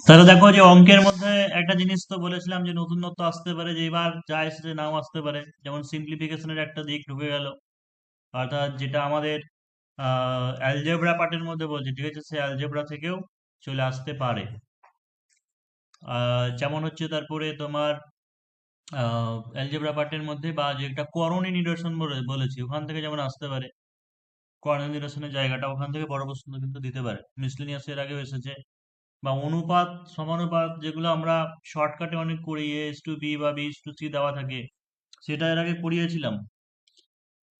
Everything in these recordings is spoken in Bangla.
তাহলে দেখো যে অঙ্কের মধ্যে একটা জিনিস তো বলেছিলাম যে নতুনত্ব আসতে পারে, যে এবার যা এসেছে নাও আসতে পারে। যেমন সিম্পলিফিকেশনের একটা দিক ঢুকে গেল, অর্থাৎ যেটা আমাদের অ্যালজেব্রা পার্টের মধ্যে বলছে, ঠিক আছে, সে অ্যালজেব্রা থেকেও চলে আসতে পারে। যেমন হচ্ছে তারপরে তোমার অ্যালজেব্রা পার্টের মধ্যে বা যেটা করণী নিরসন বলেছি, ওখান থেকে যেমন আসতে পারে। করণী নিরসনের জায়গাটা ওখান থেকে বড় প্রশ্ন কিন্তু দিতে পারে, মিসলেনিয়াস এর আগেও এসেছে। বা অনুপাত সমানুপাত, যেগুলো আমরা শর্টকাটে অনেক করি, a:b বা b:c দেওয়া থাকে, সেটা এর আগে করিয়েছিলাম।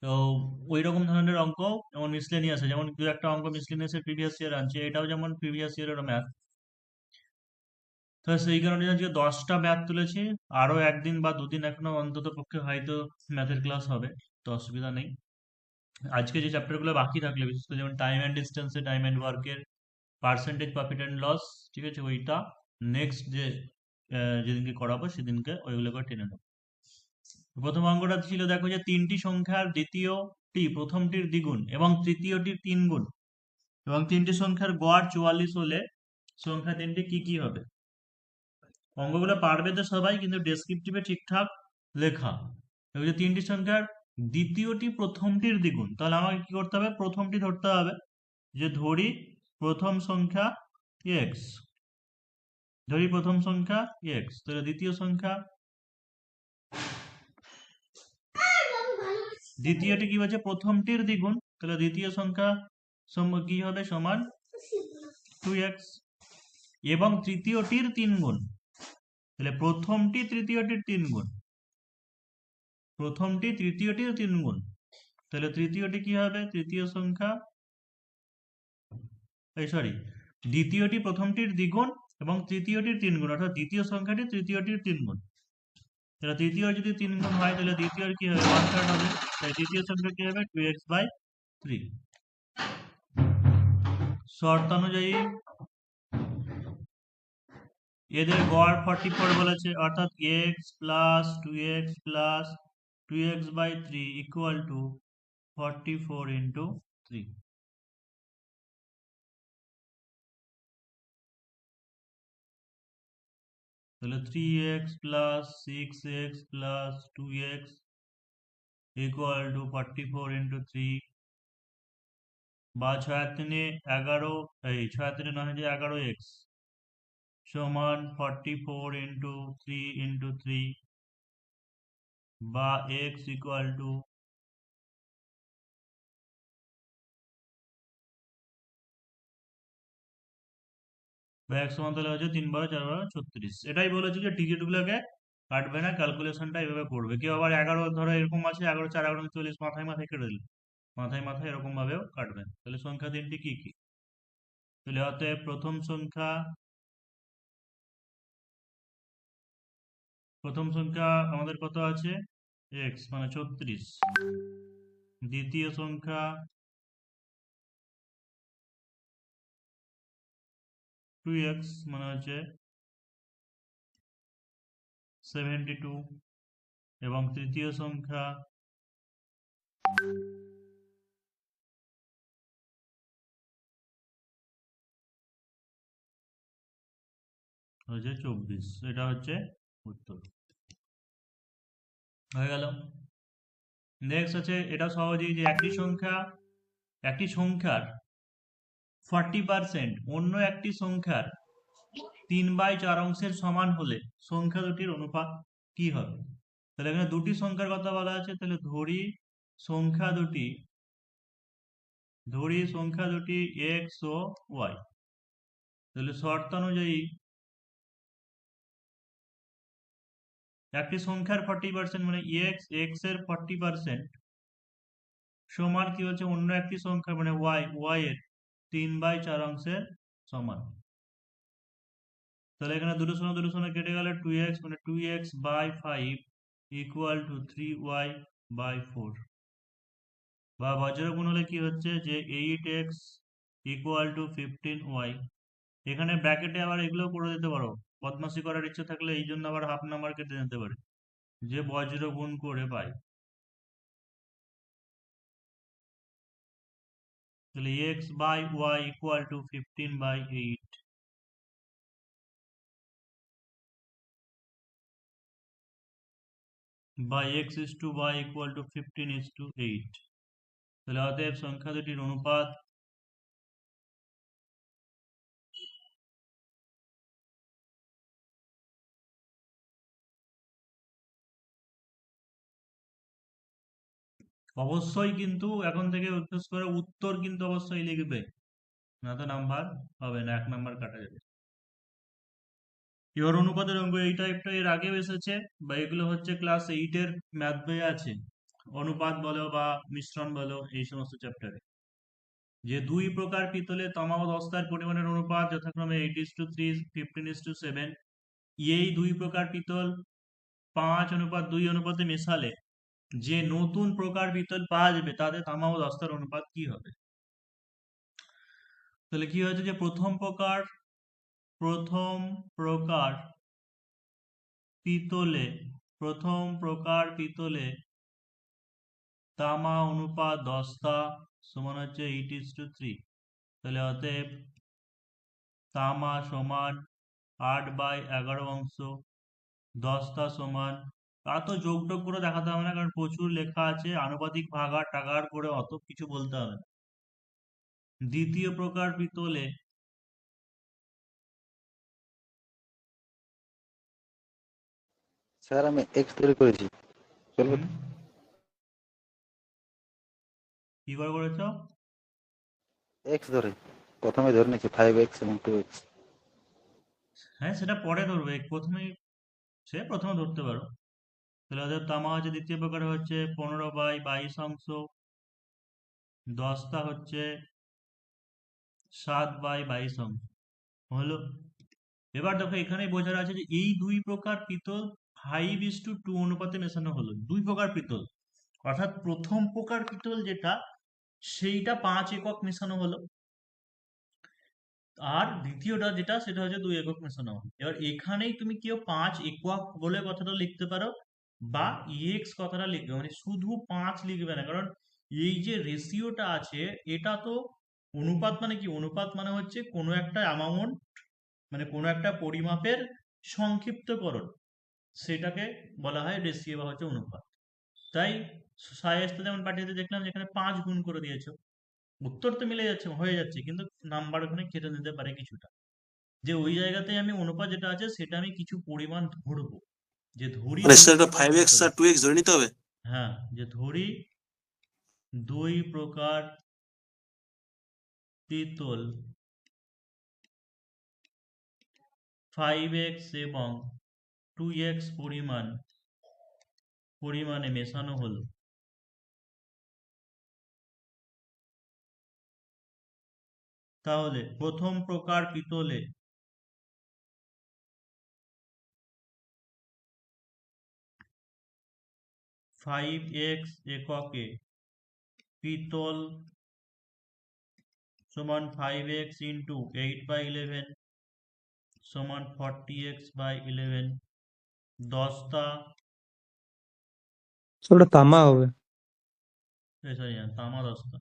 তো ওই রকম ধরনের অঙ্ক যেমন মিসলেনিয়াসে, যেমন দু একটা অঙ্ক মিসলেনিয়াসের প্রিভিয়াস ইয়ার আনছে, এটাও যেমন প্রিভিয়াস ইয়ারের ম্যাথ। তো সেই কারণে আজকে 10টা ম্যাথ তুলেছি। আরো একদিন বা দুদিন এখনো অন্তত পক্ষে হয়তো ম্যাথের ক্লাস হবে, তো অসুবিধা নেই। আজকে যে চ্যাপ্টারগুলো বাকি থাকলে, বিশেষ করে যেমন টাইম অ্যান্ড ডিস্টেন্সে টাইম অ্যান্ড ওয়ার্কের পার্সেন্টেজ প্রফিট অ্যান্ড লস, ঠিক আছে, ওইটা নেক্সট যে যেদিনকে করাবো সেদিনকে ওইগুলো করে টেনে নেবো। প্রথম অঙ্কটা ছিল, দেখো যে তিনটি সংখ্যার দ্বিতীয়টি প্রথমটির দ্বিগুণ এবং তৃতীয়টির তিন গুণ এবং তিনটি সংখ্যার গড় 44 হলে সংখ্যা তিনটি কি কি হবে। অঙ্কগুলো পারবে তো সবাই, কিন্তু ডেসক্রিপটিভে ঠিকঠাক লেখা। এবার যে তিনটি সংখ্যার দ্বিতীয়টি প্রথমটির দ্বিগুণ, তাহলে আমাকে কি করতে হবে, প্রথমটি ধরতে হবে। যে ধরি প্রথম সংখ্যা এক্স, ধরি প্রথম সংখ্যা এক্স, তাহলে দ্বিতীয় সংখ্যা, দ্বিতীয়টি কি বলছে, প্রথমটির দ্বিগুণ, তাহলে দ্বিতীয় সংখ্যা কি হবে, সমান 2x। এবং তৃতীয়টির তিন গুণ, তাহলে প্রথমটি তৃতীয়টির তিন গুণ, প্রথমটি তৃতীয়টির তিন গুণ, তাহলে তৃতীয়টি কি হবে, তৃতীয় সংখ্যা, এই সরি, দ্বিতীয়টি প্রথমটির দ্বিগুণ এবং তৃতীয়টির তিন গুণ, অর্থাৎ দ্বিতীয় সংখ্যাটি তৃতীয়টির তিন গুণ। তাহলে তৃতীয় যদি তিন গুণ হয়, তাহলে দ্বিতীয় কি হবে, 1/3 হবে। তাই দ্বিতীয় সংখ্যা কি হবে, 2x/3। শর্তানুযায়ী এদের গড় 44 বলেছে, অর্থাৎ x+2x+2x/3 ইকুয়াল টু 44 ইন্টু 3। তাহলে 3x+6x+2x ইকুয়াল টু 44 ইন্টু 3, বা 6×3 = 11, এই 6×3 = 11x সমান 44 ইন্টু 3 ইন্টু 3, বা x ইকুয়াল টু, বা এক সমান তাহলে হচ্ছে 3×12=4×4=36। এটাই বলেছি যে ডিজিট গুলোকে কাটবে না, ক্যালকুলেশনটা এইভাবে করবে। কেউ আবার 11 ধরো এরকম আছে, 11×4=40, মাথায় মাথায় কেটে দিল, মাথায় মাথায় এরকম ভাবেও কাটবেন। তাহলে সংখ্যা তিনটি কি কি, তাহলে অতএব প্রথম সংখ্যা আমাদের কত আছে, x মানে 34। দ্বিতীয় সংখ্যা 2x মানে হচ্ছে 72, এবং তৃতীয় সংখ্যা হচ্ছে 24। এটা হচ্ছে উত্তর, হয়ে গেল। নেক্সট আছে, এটা সহজেই, যে একটি সংখ্যার 40% অন্য একটি সংখ্যার 3/4 সমান হলে সংখ্যা দুটির অনুপাত কি হবে। তাহলে এখানে দুটি সংখ্যার কথা বলা আছে, তাহলে ধরি সংখ্যা দুটি x ও y। তাহলে শর্তানুযায়ী একটি সংখ্যার 40% মানে x এর 40% সমান কি হচ্ছে, অন্য একটি সংখ্যা মানে y এর 3/4 সমান। তাহলে এখানে দুটো শূন্য কেটে গেলে 2x মানে 2x/5 ইকুয়াল টু 3y/4। বা বজ্রগুণ হলে কি হচ্ছে, যে 8x ইকুয়াল টু 15y। এখানে ব্র্যাকেটে আবার এগুলো করে দিতে পারো, বদমাশি করার ইচ্ছে থাকলে, এই জন্য আবার হাফ নাম্বার কেটে নিতে পারে, যে বজ্র গুণ করে পাই। তাহলে x/y ইকুয়াল টু 15/8 বা x/y ইকুয়াল টু 15:8। তাহলে অতএব সংখ্যা দুটির অনুপাত অবশ্যই কিন্তু এখন থেকে অভ্যাস করে উত্তর কিন্তু অবশ্যই লিখবে, না তো নাম্বার হবে না, 1 নাম্বার কাটা যাবে। এবার অনুপাতের অঙ্ক এই টাইপটা এর আগেও এসেছে, বা এগুলো হচ্ছে ক্লাস 8-এর ম্যাথ বইয়ে আছে। অনুপাত বলো বা মিশ্রণ বলো, এই সমস্ত চ্যাপ্টারে যে দুই প্রকার পিতলে তামা ও দস্তার পরিমাণের অনুপাত যথাক্রমে 8:3, 15:7, এই দুই প্রকার পিতল 5:2 অনুপাতে মেশালে যে নতুন প্রকার পিতল পাওয়া যাবে তাদের তামা ও দস্তার অনুপাত কি হবে? তাহলে কি হয়েছে যে প্রথম প্রকার পিতলে তামা অনুপাত দস্তা সমান হচ্ছে 8:3। তাহলে অতএব তামা সমান 8/11 অংশ, দস্তা সমান, তা তো যোগ টোগ করে দেখাতে হবে না কারণ প্রচুর লেখা আছে, আনুপাতিক ভাগার টাকার করে অত কিছু বলতে হবে না। দ্বিতীয় প্রকার পিতলে স্যার আমি এক্স ধরে করেছি, চলবে হুম তো? কি করে করেছ? এক্স ধরে প্রথমে ধরে নিয়েছি 5x এবং 2x। হ্যাঁ, সেটা পরে ধরবে, প্রথমে ধরতে পারো। তাহলে ওদের তামা হচ্ছে দ্বিতীয় প্রকারে হচ্ছে 15/22 অংশ, দস্তা হচ্ছে 7/22 অংশ হলো। এবার দেখো এখানে বোঝার আছে যে এই দুই প্রকার পিতল 5:2 অনুপাতে মেশানো হলো, দুই প্রকার পিতল, অর্থাৎ প্রথম প্রকার পিতল যেটা সেইটা 5 একক মেশানো হলো, আর দ্বিতীয়টা যেটা সেটা হচ্ছে 2 একক মেশানো হলো। এবার এখানেই তুমি কেউ 5 একক বলে কথাটা লিখতে পারো বা এক্স কথাটা লিখবে, মানে শুধু 5 লিখবে না, কারণ এই যে রেশিওটা আছে এটা তো অনুপাত মানে কি, অনুপাত মানে হচ্ছে কোনো একটা অ্যামাউন্ট, মানে কোনো একটা পরিমাপের সংক্ষিপ্তকরণ, সেটাকে বলা হয় রেশিও বা হচ্ছে অনুপাত। তাই সায়েস্তা যেমন পাঠিয়েছে দেখলাম যেখানে 5 গুণ করে দিয়েছো, উত্তর তো মিলে যাচ্ছে, হয়ে যাচ্ছে, কিন্তু নাম্বার ওখানে কেটে নিতে পারে কিছুটা, যে ওই জায়গাতে আমি অনুপাত যেটা আছে সেটা আমি কিছু পরিমাণ ধরবো, যে ধরি মানে দুই স্যার এটা প্রকার 5x পিতল। আর 2x ধরে নিতে হবে? হ্যাঁ, যে ধরি দুই প্রকার পিতল 5x এবং 2x পরিমাণে মেশানো হলো, তাহলে প্রথম প্রকার পিতলে 5x এককে পিতল সমান 5x ইন্টু 8/11 সমান 40x/11, দস্তা ওটা তামা হবে। সরি তামা দস্তা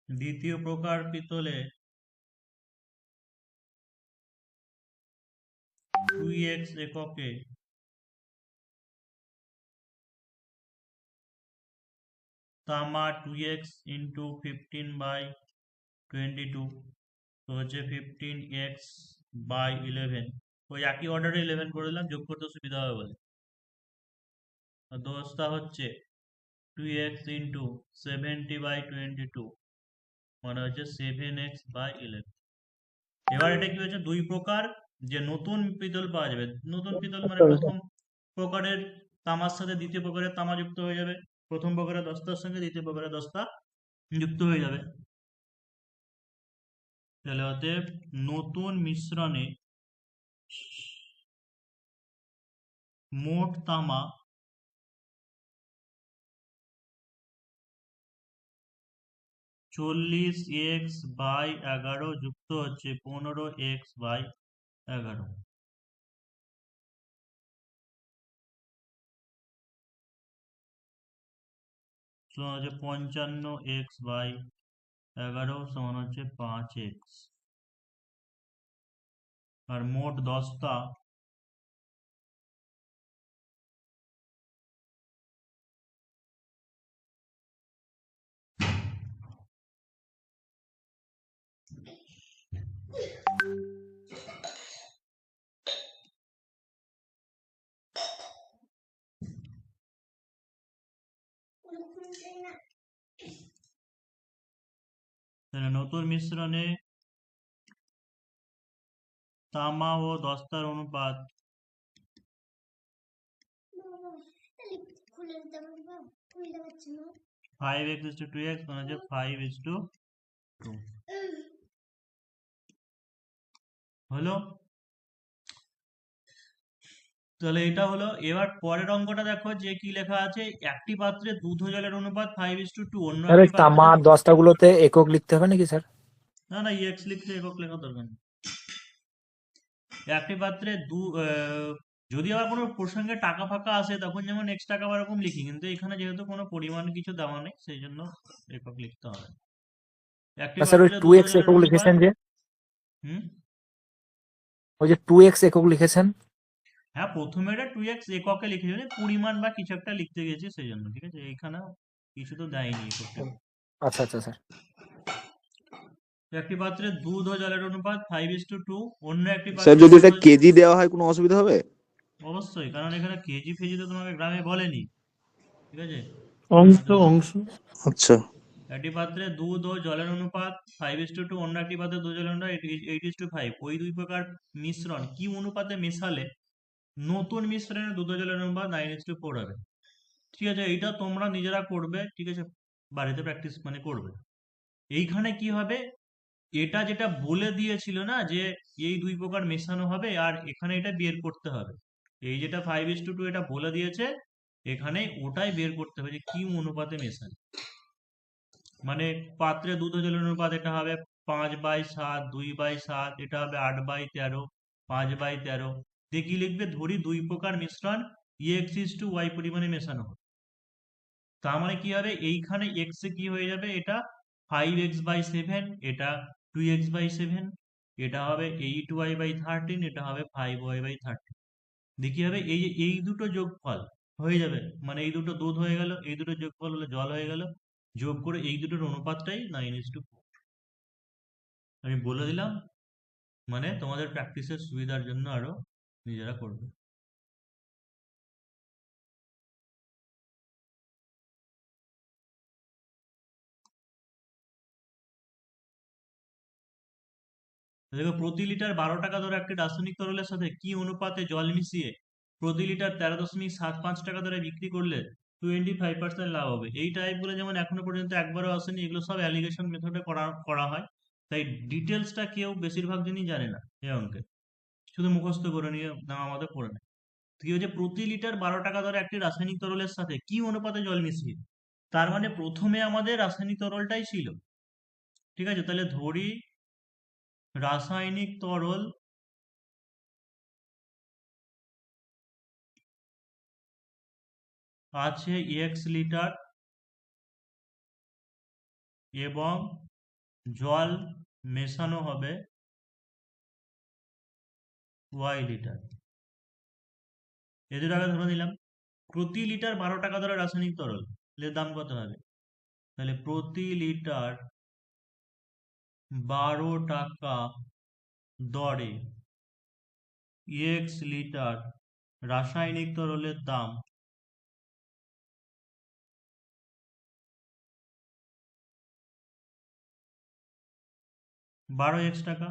দ্বিতীয় প্রকার পিতলে 2x এককে তামা 2x ইন্টু 15/22, তো হচ্ছে 15x/11, ওই একই অর্ডারে 11 করে দিলাম যোগ করতে সুবিধা হবে বলে। আর দশটা হচ্ছে 2x ইন্টু 70/22, মানে হচ্ছে 7x/11। এবার এটা কি হচ্ছে দুই প্রকার, যে নতুন পিতল পাওয়া যাবে, নতুন পিতল মানে প্রথম প্রকারের তামার সাথে দ্বিতীয় প্রকারের তামা যুক্ত হয়ে যাবে, প্রথম প্রকারের দস্তার সঙ্গে দ্বিতীয় প্রকারের দস্তা যুক্ত হয়ে যাবে। তাহলে অতএব নতুন মিশ্রণে মোট তামা 40x/11 যুক্ত হচ্ছে 15x/11 সমান হচ্ছে 55x/11 সমান হচ্ছে 5x। আর মোট দশটা নতুন মিশ্রণে তামা ও দস্তার অনুপাত 5x/2x মানে হচ্ছে 5:2 হলো। তাহলে এটা হলো। এবার পরের অঙ্কটা দেখো যে কি লেখা আছে, একটি পাত্রে দুধ ও জলের অনুপাত 5:2, অন্য স্যার ওই একটি পাত্রে তামা আর দস্তাগুলোতে একক লিখতে হবে নাকি স্যার? না এক্স লিখতে একক লেখা দরকার নেই। একটি পাত্রে যদি আবার কোনো প্রসঙ্গে টাকা ফাঁকা আসে তখন যেমন এক্স টাকা বা এরকম লিখি, কিন্তু এখানে যেহেতু কোনো পরিমাণ কিছু দেওয়া নেই সেই জন্য একক লিখতে হবে। একটি স্যার ওই পাত্রে দুধ ও 2x জলের একক অনুপাত লিখেছেন যে, হুম ওই যে 2x একক লিখেছেন, হ্যাঁ প্রথমে এটা 2x এককে লিখেছি, মানে পরিমাণ বা কিছু একটা লিখতে গেছি সেই জন্য, ঠিক আছে। এইখানে কিছু তো দেয়নি এককটা। আচ্ছা আচ্ছা স্যার। একটি পাত্রে দুধ ও জলের অনুপাত 5:2, অন্য একটি স্যার পাত্রে যদি দুধ এটা ও- কেজি দেওয়া হয় কোনো অসুবিধা হবে? অবশ্যই, কারণ এখানে কেজি ফেজি তো তোমাকে গ্রামে বলেনি, ঠিক আছে। আচ্ছা একটি পাত্রে দুধ ও জলের অনুপাত 5:2, অন্য একটি পাত্রে দুধ জলের অনুপাত 8:5। ওই দুই প্রকার মিশ্রণ কি অনুপাতে মেশালে নতুন মিশ্রণের দুধ ও জলের অনুপাত 9:4 হবে। ঠিক আছে, এইটা তোমরা নিজেরা করবে, ঠিক আছে, বাড়িতে প্র্যাকটিস মানে করবে। এইখানে কি হবে, এটা যেটা বলে দিয়েছিল না যে এই দুই প্রকার মেশানো হবে, আর এখানে এটা বের করতে হবে। এই যেটা 5:2 এটা বলে দিয়েছে, এখানে ওটাই বের করতে হবে যে কি অনুপাতে মেশানো। মানে পাত্রে দুধ ও জলের অনুপাত এটা হবে 5/7, 2/7, এটা হবে 8/13, 5/13। দিয়ে কি লিখবে, ধরি দুই প্রকার মিশ্রণ x/y পরিমাণে মেশানো হবে। তার মানে কি হবে, এইখানে x এ কি হয়ে যাবে, এটা 5x/7, এটা 2x/7, এটা হবে 8y/13, এটা হবে 5y/13। দিয়ে কি হবে, এই যে এই দুটো যোগফল হয়ে যাবে, মানে এই দুটো দুধ হয়ে গেল, এই দুটো যোগফল হলো জল হয়ে গেল, যোগ করে এই দুটোর অনুপাতটাই 9:4। আমি বলে দিলাম, মানে তোমাদের প্র্যাকটিসের সুবিধার জন্য আরো নিজেরা করবে। দেখো, প্রতি লিটার 12 টাকা দরে একটি রাসায়নিক তরলের সাথে কি অনুপাতে জল মিশিয়ে প্রতি লিটার 13.75 টাকা দরে বিক্রি করলে 25% লাভ হবে। এই টাইপগুলো যেমন এখনো পর্যন্ত একবারও আসেনি, এগুলো সব অ্যালিগেশন মেথডে করা হয়, তাই ডিটেলসটা কেউ বেশিরভাগ দিনই জানে না এই অঙ্কে, শুধু মুখস্থ করে নিয়ে না আমাদের পড়ে নেয়। কি হচ্ছে, প্রতি লিটার 12 টাকা দরে একটি রাসায়নিক তরলের সাথে কি অনুপাতে জল মিশিয়ে, তার মানে প্রথমে আমাদের রাসায়নিক তরলটাই ছিল, ঠিক আছে। তাহলে ধরি রাসায়নিক তরল আছে x লিটার এবং জল মেশানো হবে y লিটার। এদের আগে ধরে নিলাম প্রতি লিটার 12 টাকা দরে রাসায়নিক তরল, এর দাম কত হবে, তাহলে প্রতি লিটার 12 টাকা দরে x লিটার রাসায়নিক তরলের দাম 12x টাকা।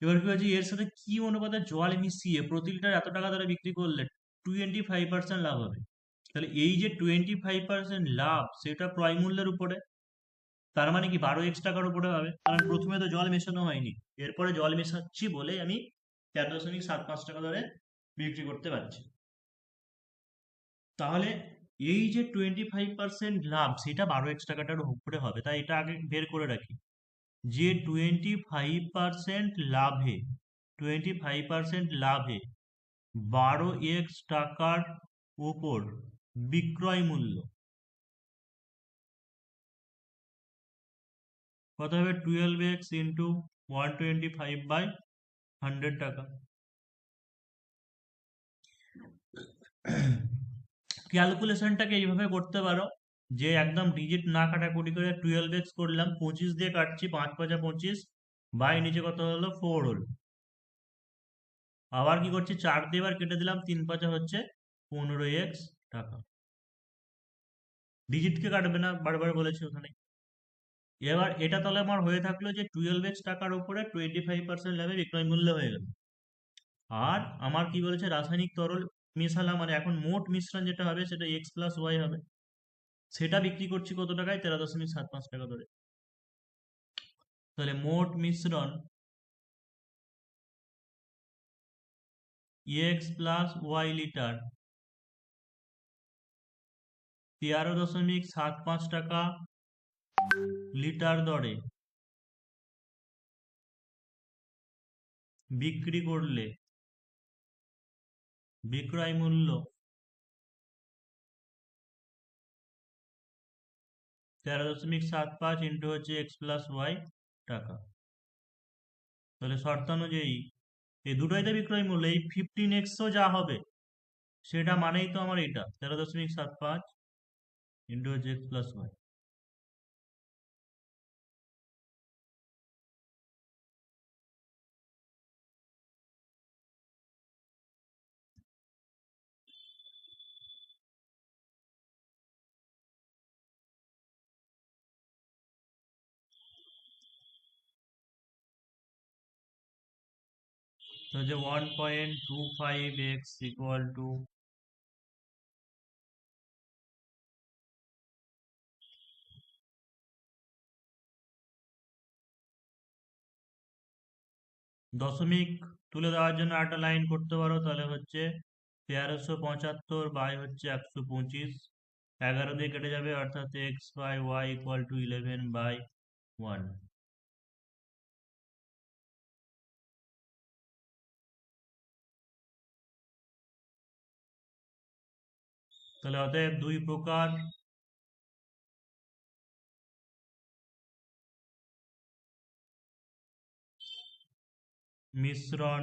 এবার কি হচ্ছে, এর সাথে কি অনুপাতে জল মিশিয়ে প্রতি লিটার এত টাকা দরে বিক্রি করলে 25% লাভ হবে। তাহলে এই যে 25% লাভ, সেটা ক্রয় মূল্যের উপরে, তার মানে কি 12x টাকার উপরে হবে, কারণ প্রথমে তো জল মেশানো হয়নি, এরপরে জল মেশাচ্ছি বলে আমি 13.75 টাকা দরে বিক্রি করতে পারছি। তাহলে এই যে 25% লাভ সেটা 12x টাকাটার উপরে হবে, তাই এটা আগে বের করে রাখি যে 25% লাভে 12x টাকার উপর বিক্রয় মূল্য কত হবে? 12x ইন্টু 125/100 টাকা। ক্যালকুলেশনটাকে এইভাবে করতে পারো যে একদম ডিজিট না কাটাকুটি করে 12x করলাম, 25 দিয়ে কাটছি, 5 5 25, বাই নিচে কত হলো? 4 হলো। আবার কি করছি? 4 দিয়ে এবার কেটে দিলাম, 3 5 হচ্ছে 15x টাকা। ডিজিটকে কাটবে না, বারবার বলেছি ওখানে। এবার এটা তাহলে আমার হয়ে থাকলো যে 12x টাকার উপরে 25% লাভে বিক্রয় মূল্য হয়ে গেল। আর আমার কি বলেছে? রাসায়নিক তরল মেশালাম, মানে এখন মোট মিশ্রণ যেটা হবে সেটা x প্লাস ওয়াই হবে। সেটা বিক্রি করছি কত টাকায়? 13.75 টাকা ধরে। তাহলে মোট মিশ্রণ এক্স প্লাস ওয়াই লিটার 13.75 টাকা লিটার দরে বিক্রি করলে বিক্রয় মূল্য 13.75 ইন্টু হচ্ছে এক্স প্লাস ওয়াই টাকা। তাহলে শর্তানুযায়ী এই দুটোই তো বিক্রয় মূল্য, এই 15x-ও যা হবে সেটা মানেই তো আমার এটা 13.75 ইন্টু হচ্ছে এক্স প্লাস ওয়াই। তো যে 1.25x ইকুয়াল টু দশমিক তুলে দেওয়ার জন্য একটা লাইন করতে পারো, তাহলে হচ্ছে 1375 বাই হচ্ছে 125, 11 দিয়ে কেটে যাবে, অর্থাৎ X by Y equal to 11/1। তাহলে অতএব দুই প্রকার মিশ্রণ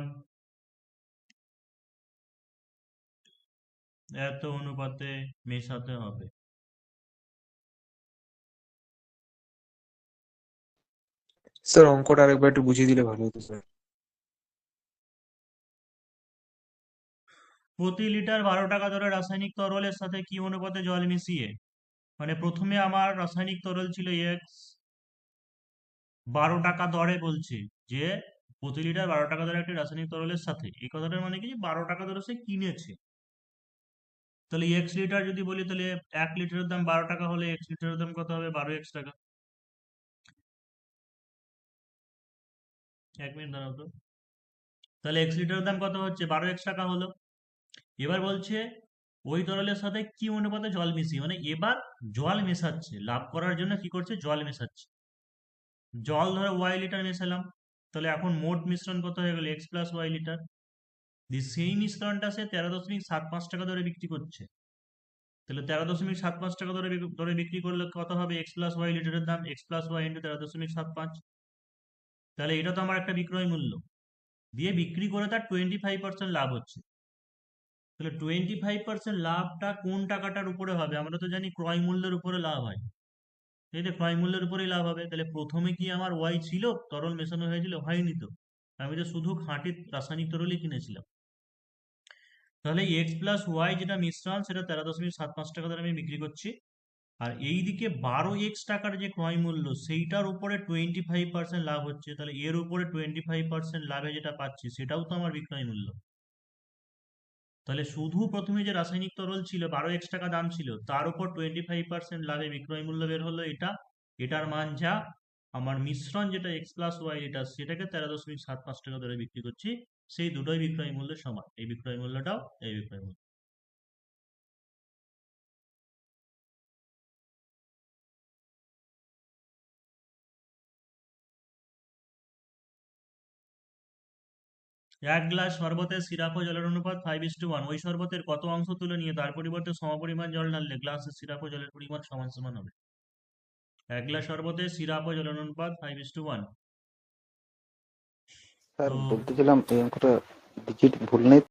এত অনুপাতে মেশাতে হবে। স্যার অঙ্কটা আরেকবার একটু বুঝিয়ে দিলে ভালো হতো স্যার। প্রতি লিটার 12 টাকা দরে রাসায়নিক তরলের সাথে কি অনুপাতে জল মিশিয়ে, মানে প্রথমে আমার রাসায়নিক তরল ছিল এক্স, 12 টাকা দরে বলছে যে প্রতি লিটার 12 টাকা দরে একটি রাসায়নিক তরলের সাথে, এই কথাটার মানে কি যে 12 টাকা দরে সে কিনেছে। তাহলে এক্স লিটার যদি বলি, তাহলে 1 লিটারের দাম 12 টাকা হলে এক্স লিটারের দাম কত হবে? 12x টাকা। 1 মিনিট দাঁড়াও তো। তাহলে এক্স লিটারের দাম কত হচ্ছে? 12x টাকা হলো। এবার বলছে ওই তরলের সাথে কি অনুপাতে জল মিশিয়ে, মানে এবার জল মেশাচ্ছে, লাভ করার জন্য কি করছে? জল মেশাচ্ছে। জল ধরো ওয়াই লিটার মেশালাম, তাহলে এখন মোট মিশ্রণ কত হয়ে গেল? X plus Y litre. দিয়ে সেই মিশ্রণটা সে 13.75 টাকা দরে বিক্রি করছে। তাহলে 13.75 টাকা দরে বিক্রি করলে কত হবে? এক্স প্লাস ওয়াই লিটারের দাম, এক্স প্লাস ওয়াই ইন্টু 13.75। তাহলে এটা তো আমার একটা বিক্রয় মূল্য, দিয়ে বিক্রি করে তার 25% লাভ হচ্ছে। তাহলে 25% লাভটা কোন টাকাটার উপরে হবে? আমরা তো জানি ক্রয় মূল্যের উপরে লাভ হয়, তাই তো? ক্রয় মূল্যের উপরেই লাভ হবে। তাহলে প্রথমে কি আমার ওয়াই ছিল? তরল মেশানো হয়েছিল? হয়নি তো, আমি তো শুধু খাঁটি রাসায়নিক তরলই কিনেছিলাম। তাহলে এক্স প্লাস ওয়াই যেটা মিশ্রণ সেটা 13.75 টাকা দরে আমি বিক্রি করছি। আর এইদিকে 12x টাকার যে ক্রয় মূল্য সেইটার উপরে 25% লাভ হচ্ছে, তাহলে এর উপরে 25% লাভে যেটা পাচ্ছি সেটাও তো আমার বিক্রয় মূল্য। তাহলে শুধু প্রথমে যে রাসায়নিক তরল ছিল 12x টাকা দাম ছিল, তার উপর 25% লাভে বিক্রয় মূল্য বের হলো এটা। এটার মান যা, আমার মিশ্রণ যেটা এক্স প্লাস ওয়াই এটা, সেটাকে 13.75 টাকা ধরে বিক্রি করছি। সেই দুটোই বিক্রয় মূল্যের সমান, এই বিক্রয় মূল্যটাও এই বিক্রয় মূল্য। এক গ্লাস শরবতের সিরাপ ও জলের অনুপাত 5:1। ওই শরবতের কত অংশ তুলে নিয়ে তার পরিবর্তে সমপরিমাণ জল ঢাললে গ্লাসের সিরাপ ও জলের পরিমাণ সমান সমান হবে? এক গ্লাস শরবতের সিরাপ ও জলের অনুপাত 5:1। স্যার তো বলতেছিলাম এই অঙ্কটা ডিজিট ভুল নেই